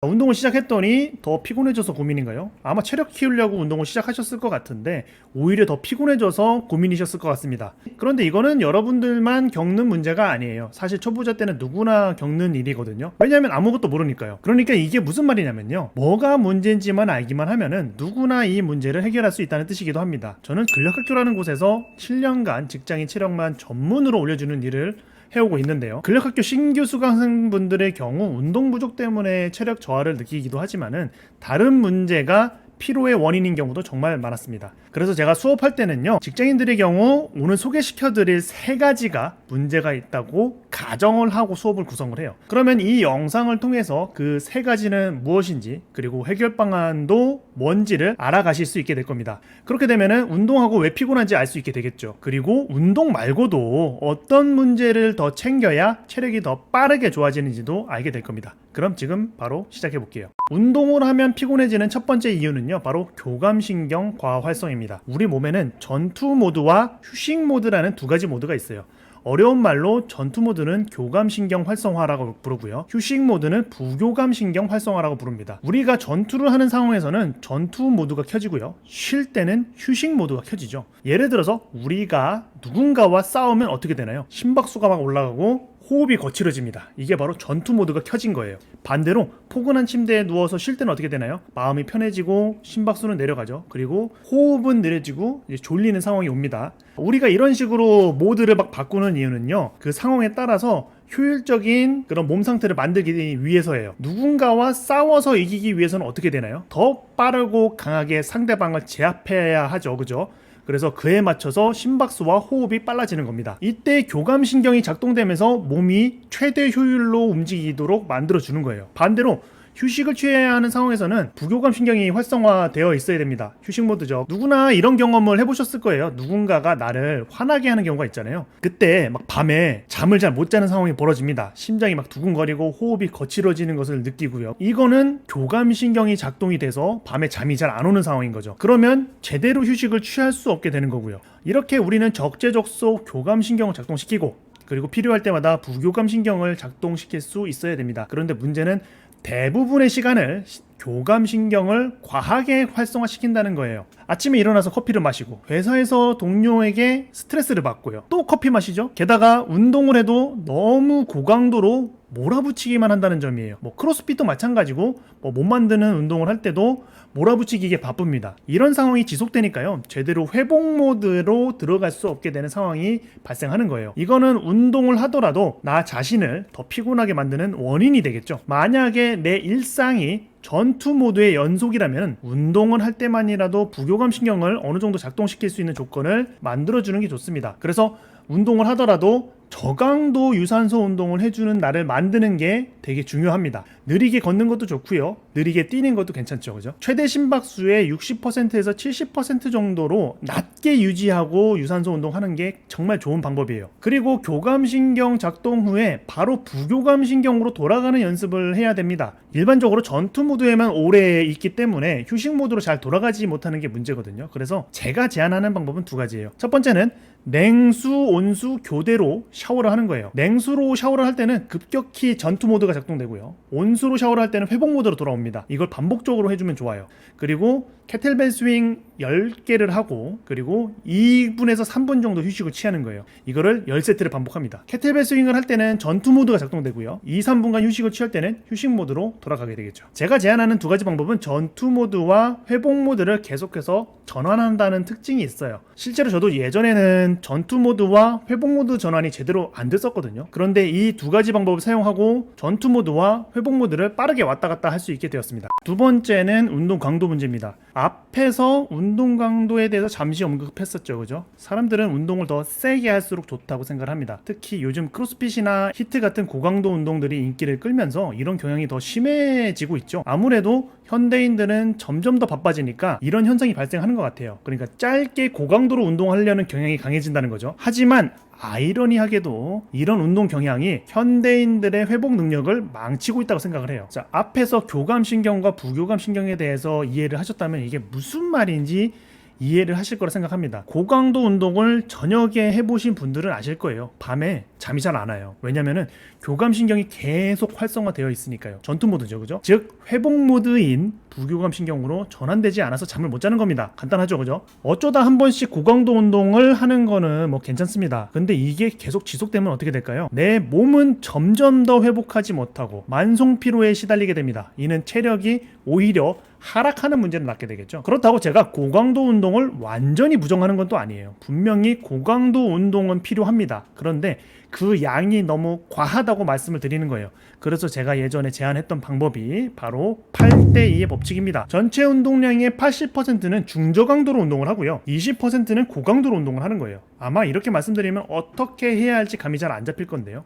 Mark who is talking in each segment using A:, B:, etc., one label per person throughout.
A: 운동을 시작했더니 더 피곤해져서 고민인가요? 아마 체력 키우려고 운동을 시작하셨을 것 같은데 오히려 더 피곤해져서 고민이셨을 것 같습니다. 그런데 이거는 여러분들만 겪는 문제가 아니에요. 사실 초보자 때는 누구나 겪는 일이거든요. 왜냐하면 아무것도 모르니까요. 그러니까 이게 무슨 말이냐면요, 뭐가 문제인지만 알기만 하면은 누구나 이 문제를 해결할 수 있다는 뜻이기도 합니다. 저는 근력학교라는 곳에서 7년간 직장인 체력만 전문으로 올려주는 일을 해오고 있는데요. 근력학교 신규 수강생분들의 경우 운동 부족 때문에 체력 저하를 느끼기도 하지만은 다른 문제가 피로의 원인인 경우도 정말 많았습니다. 그래서 제가 수업할 때는요, 직장인들의 경우 오늘 소개시켜드릴 3가지가 문제가 있다고 가정을 하고 수업을 구성을 해요. 그러면 이 영상을 통해서 그 3가지는 무엇인지, 그리고 해결 방안도 뭔지를 알아가실 수 있게 될 겁니다. 그렇게 되면은 운동하고 왜 피곤한지 알 수 있게 되겠죠. 그리고 운동 말고도 어떤 문제를 더 챙겨야 체력이 더 빠르게 좋아지는지도 알게 될 겁니다. 그럼 지금 바로 시작해 볼게요. 운동을 하면 피곤해지는 첫 번째 이유는요, 바로 교감신경 과활성입니다. 우리 몸에는 전투 모드와 휴식 모드라는 2가지 모드가 있어요. 어려운 말로 전투 모드는 교감신경 활성화라고 부르고요, 휴식 모드는 부교감신경 활성화라고 부릅니다. 우리가 전투를 하는 상황에서는 전투 모드가 켜지고요, 쉴 때는 휴식 모드가 켜지죠. 예를 들어서 우리가 누군가와 싸우면 어떻게 되나요? 심박수가 막 올라가고 호흡이 거칠어집니다. 이게 바로 전투 모드가 켜진 거예요. 반대로 포근한 침대에 누워서 쉴 때는 어떻게 되나요? 마음이 편해지고 심박수는 내려가죠. 그리고 호흡은 느려지고 이제 졸리는 상황이 옵니다. 우리가 이런 식으로 모드를 막 바꾸는 이유는요, 그 상황에 따라서 효율적인 그런 몸 상태를 만들기 위해서예요. 누군가와 싸워서 이기기 위해서는 어떻게 되나요? 더 빠르고 강하게 상대방을 제압해야 하죠. 그죠? 그래서 그에 맞춰서 심박수와 호흡이 빨라지는 겁니다. 이때 교감신경이 작동되면서 몸이 최대 효율로 움직이도록 만들어주는 거예요. 반대로 휴식을 취해야 하는 상황에서는 부교감신경이 활성화되어 있어야 됩니다. 휴식 모드죠. 누구나 이런 경험을 해보셨을 거예요. 누군가가 나를 화나게 하는 경우가 있잖아요. 그때 막 밤에 잠을 잘 못 자는 상황이 벌어집니다. 심장이 막 두근거리고 호흡이 거칠어지는 것을 느끼고요. 이거는 교감신경이 작동이 돼서 밤에 잠이 잘 안 오는 상황인 거죠. 그러면 제대로 휴식을 취할 수 없게 되는 거고요. 이렇게 우리는 적재적소 교감신경을 작동시키고, 그리고 필요할 때마다 부교감신경을 작동시킬 수 있어야 됩니다. 그런데 문제는 대부분의 시간을 교감신경을 과하게 활성화시킨다는 거예요. 아침에 일어나서 커피를 마시고, 회사에서 동료에게 스트레스를 받고요, 또 커피 마시죠. 게다가 운동을 해도 너무 고강도로 몰아붙이기만 한다는 점이에요. 크로스핏도 마찬가지고, 몸 만드는 운동을 할 때도 몰아붙이기에 바쁩니다. 이런 상황이 지속되니까요, 제대로 회복 모드로 들어갈 수 없게 되는 상황이 발생하는 거예요. 이거는 운동을 하더라도 나 자신을 더 피곤하게 만드는 원인이 되겠죠. 만약에 내 일상이 전투 모드의 연속이라면 운동을 할 때만이라도 부교감신경을 어느 정도 작동시킬 수 있는 조건을 만들어주는 게 좋습니다. 그래서 운동을 하더라도 저강도 유산소 운동을 해주는 날을 만드는 게 되게 중요합니다. 느리게 걷는 것도 좋고요, 느리게 뛰는 것도 괜찮죠. 그죠? 최대 심박수의 60%에서 70% 정도로 낮게 유지하고 유산소 운동하는 게 정말 좋은 방법이에요. 그리고 교감신경 작동 후에 바로 부교감신경으로 돌아가는 연습을 해야 됩니다. 일반적으로 전투 모드에만 오래 있기 때문에 휴식 모드로 잘 돌아가지 못하는 게 문제거든요. 그래서 제가 제안하는 방법은 2가지예요. 첫 번째는 냉수, 온수 교대로 샤워를 하는 거예요. 냉수로 샤워를 할 때는 급격히 전투 모드가 작동되고요, 온수로 샤워를 할 때는 회복 모드로 돌아옵니다. 이걸 반복적으로 해주면 좋아요. 그리고 캐틀벨 스윙 10개를 하고, 그리고 2분에서 3분 정도 휴식을 취하는 거예요. 이거를 10세트를 반복합니다. 캐틀벨 스윙을 할 때는 전투 모드가 작동되고요, 2, 3분간 휴식을 취할 때는 휴식 모드로 돌아가게 되겠죠. 제가 제안하는 2가지 방법은 전투 모드와 회복 모드를 계속해서 전환한다는 특징이 있어요. 실제로 저도 예전에는 전투 모드와 회복 모드 전환이 제대로 안 됐었거든요. 그런데 이 2가지 방법을 사용하고 전투 모드와 회복 모드를 빠르게 왔다 갔다 할 수 있게 되었습니다. 2번째는 운동 강도 문제입니다. 앞에서 운동 강도에 대해서 잠시 언급했었죠. 그죠? 사람들은 운동을 더 세게 할수록 좋다고 생각을 합니다. 특히 요즘 크로스핏이나 히트 같은 고강도 운동들이 인기를 끌면서 이런 경향이 더 심해지고 있죠. 아무래도 현대인들은 점점 더 바빠지니까 이런 현상이 발생하는 것 같아요. 그러니까 짧게 고강도로 운동하려는 경향이 강해진다는 거죠. 하지만 아이러니하게도 이런 운동 경향이 현대인들의 회복 능력을 망치고 있다고 생각을 해요. 자, 앞에서 교감신경과 부교감신경에 대해서 이해를 하셨다면 이게 무슨 말인지 이해를 하실 거라 생각합니다. 고강도 운동을 저녁에 해보신 분들은 아실 거예요. 밤에 잠이 잘 안 와요. 왜냐면은 교감신경이 계속 활성화되어 있으니까요. 전투 모드죠, 그죠? 즉 회복 모드인 부교감신경으로 전환되지 않아서 잠을 못 자는 겁니다. 간단하죠, 그죠? 어쩌다 한 번씩 고강도 운동을 하는 거는 뭐 괜찮습니다. 근데 이게 계속 지속되면 어떻게 될까요? 내 몸은 점점 더 회복하지 못하고 만성 피로에 시달리게 됩니다. 이는 체력이 오히려 하락하는 문제를 낳게 되겠죠. 그렇다고 제가 고강도 운동을 완전히 부정하는 건 또 아니에요. 분명히 고강도 운동은 필요합니다. 그런데 그 양이 너무 과하다고 말씀을 드리는 거예요. 그래서 제가 예전에 제안했던 방법이 바로 8대2의 법칙입니다. 전체 운동량의 80%는 중저강도로 운동을 하고요, 20%는 고강도로 운동을 하는 거예요. 아마 이렇게 말씀드리면 어떻게 해야 할지 감이 잘 안 잡힐 건데요.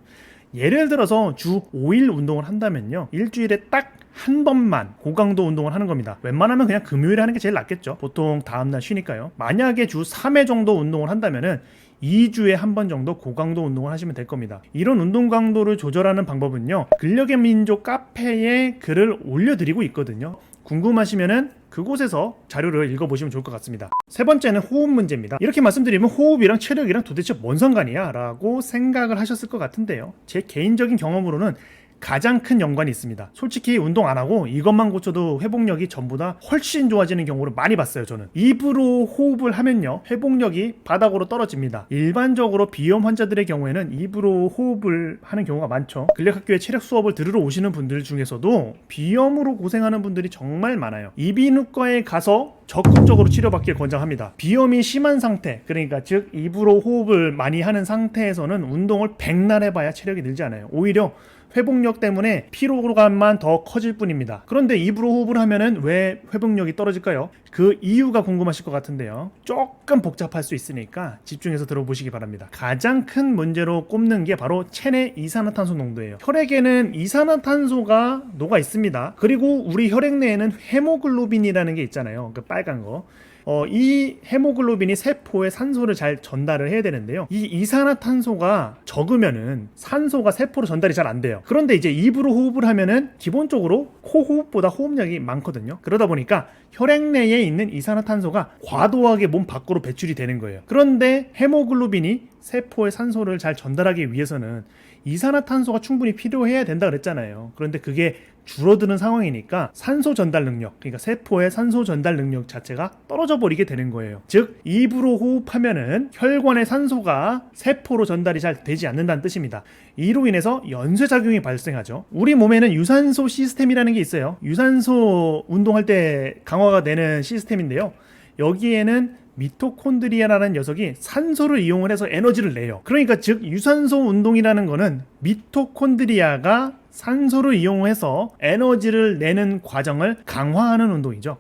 A: 예를 들어서 주 5일 운동을 한다면요, 일주일에 딱 한 번만 고강도 운동을 하는 겁니다. 웬만하면 그냥 금요일에 하는 게 제일 낫겠죠. 보통 다음날 쉬니까요. 만약에 주 3회 정도 운동을 한다면은 2주에 한 번 정도 고강도 운동을 하시면 될 겁니다. 이런 운동 강도를 조절하는 방법은요, 근력의 민족 카페에 글을 올려드리고 있거든요. 궁금하시면은 그곳에서 자료를 읽어보시면 좋을 것 같습니다. 세 번째는 호흡 문제입니다. 이렇게 말씀드리면 호흡이랑 체력이랑 도대체 뭔 상관이야? 라고 생각을 하셨을 것 같은데요. 제 개인적인 경험으로는 가장 큰 연관이 있습니다. 솔직히 운동 안 하고 이것만 고쳐도 회복력이 전보다 훨씬 좋아지는 경우를 많이 봤어요. 저는 입으로 호흡을 하면요, 회복력이 바닥으로 떨어집니다. 일반적으로 비염 환자들의 경우에는 입으로 호흡을 하는 경우가 많죠. 근력학교에 체력 수업을 들으러 오시는 분들 중에서도 비염으로 고생하는 분들이 정말 많아요. 이비인후과에 가서 적극적으로 치료받길 권장합니다. 비염이 심한 상태, 그러니까 즉 입으로 호흡을 많이 하는 상태에서는 운동을 백날 해봐야 체력이 늘지 않아요. 오히려 회복력 때문에 피로감만 더 커질 뿐입니다. 그런데 입으로 호흡을 하면은 왜 회복력이 떨어질까요? 그 이유가 궁금하실 것 같은데요. 조금 복잡할 수 있으니까 집중해서 들어보시기 바랍니다. 가장 큰 문제로 꼽는 게 바로 체내 이산화탄소 농도예요. 혈액에는 이산화탄소가 녹아 있습니다. 그리고 우리 혈액 내에는 헤모글로빈이라는 게 있잖아요. 그 빨간 거. 이 헤모글로빈이 세포에 산소를 잘 전달을 해야 되는데요, 이 이산화탄소가 적으면은 산소가 세포로 전달이 잘 안 돼요. 그런데 이제 입으로 호흡을 하면은 기본적으로 코 호흡보다 호흡량이 많거든요. 그러다 보니까 혈액 내에 있는 이산화탄소가 과도하게 몸 밖으로 배출이 되는 거예요. 그런데 헤모글로빈이 세포에 산소를 잘 전달하기 위해서는 이산화탄소가 충분히 필요해야 된다 그랬잖아요. 그런데 그게 줄어드는 상황이니까 산소 전달 능력, 그러니까 세포의 산소 전달 능력 자체가 떨어져 버리게 되는 거예요. 즉 입으로 호흡하면은 혈관의 산소가 세포로 전달이 잘 되지 않는다는 뜻입니다. 이로 인해서 연쇄작용이 발생하죠. 우리 몸에는 유산소 시스템이라는 게 있어요. 유산소 운동할 때 강화가 되는 시스템인데요, 여기에는 미토콘드리아라는 녀석이 산소를 이용을 해서 에너지를 내요. 그러니까 즉 유산소 운동이라는 거는 미토콘드리아가 산소를 이용해서 에너지를 내는 과정을 강화하는 운동이죠.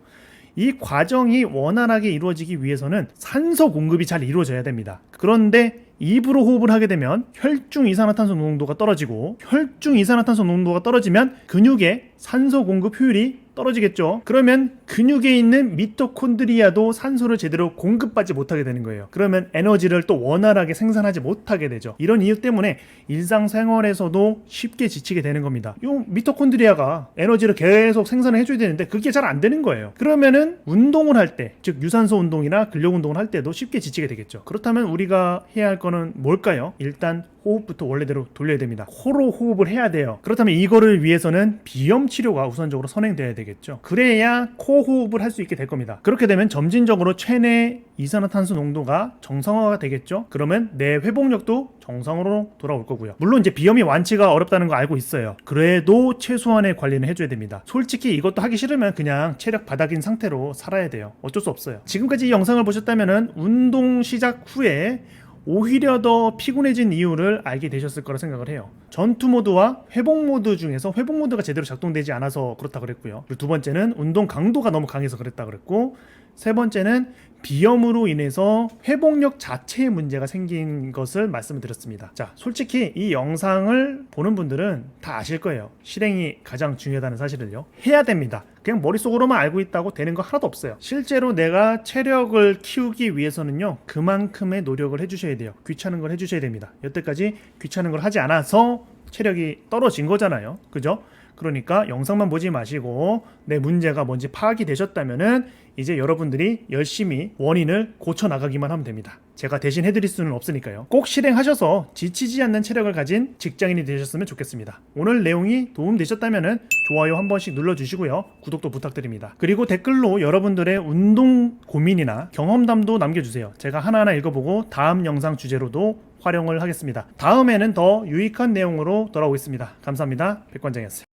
A: 이 과정이 원활하게 이루어지기 위해서는 산소 공급이 잘 이루어져야 됩니다. 그런데 입으로 호흡을 하게 되면 혈중 이산화탄소 농도가 떨어지고, 혈중 이산화탄소 농도가 떨어지면 근육의 산소 공급 효율이 떨어지겠죠. 그러면 근육에 있는 미토콘드리아도 산소를 제대로 공급받지 못하게 되는 거예요. 그러면 에너지를 또 원활하게 생산하지 못하게 되죠. 이런 이유 때문에 일상생활에서도 쉽게 지치게 되는 겁니다. 이 미토콘드리아가 에너지를 계속 생산을 해줘야 되는데 그게 잘 안 되는 거예요. 그러면은 운동을 할 때, 즉 유산소 운동이나 근력 운동을 할 때도 쉽게 지치게 되겠죠. 그렇다면 우리가 해야 할 거는 뭘까요? 일단 호흡부터 원래대로 돌려야 됩니다. 코로 호흡을 해야 돼요. 그렇다면 이거를 위해서는 비염 치료가 우선적으로 선행돼야 되겠죠. 그래야 코 호흡을 할 수 있게 될 겁니다. 그렇게 되면 점진적으로 체내 이산화탄소 농도가 정상화가 되겠죠. 그러면 내 회복력도 정상으로 돌아올 거고요. 물론 이제 비염이 완치가 어렵다는 거 알고 있어요. 그래도 최소한의 관리는 해줘야 됩니다. 솔직히 이것도 하기 싫으면 그냥 체력 바닥인 상태로 살아야 돼요. 어쩔 수 없어요. 지금까지 이 영상을 보셨다면은 운동 시작 후에 오히려 더 피곤해진 이유를 알게 되셨을 거라 생각을 해요. 전투 모드와 회복 모드 중에서 회복 모드가 제대로 작동되지 않아서 그렇다 그랬고요. 그리고 두 번째는 운동 강도가 너무 강해서 그랬다 그랬고, 세 번째는 비염으로 인해서 회복력 자체에 문제가 생긴 것을 말씀을 드렸습니다. 자, 솔직히 이 영상을 보는 분들은 다 아실 거예요. 실행이 가장 중요하다는 사실을요. 해야 됩니다. 그냥 머릿속으로만 알고 있다고 되는 거 하나도 없어요. 실제로 내가 체력을 키우기 위해서는요, 그만큼의 노력을 해주셔야 돼요. 귀찮은 걸 해주셔야 됩니다. 여태까지 귀찮은 걸 하지 않아서 체력이 떨어진 거잖아요. 그죠? 그러니까 영상만 보지 마시고 내 문제가 뭔지 파악이 되셨다면은 이제 여러분들이 열심히 원인을 고쳐 나가기만 하면 됩니다. 제가 대신 해드릴 수는 없으니까요. 꼭 실행하셔서 지치지 않는 체력을 가진 직장인이 되셨으면 좋겠습니다. 오늘 내용이 도움되셨다면 좋아요 한 번씩 눌러주시고요. 구독도 부탁드립니다. 그리고 댓글로 여러분들의 운동 고민이나 경험담도 남겨주세요. 제가 하나하나 읽어보고 다음 영상 주제로도 활용을 하겠습니다. 다음에는 더 유익한 내용으로 돌아오겠습니다. 감사합니다. 백관장이었어요.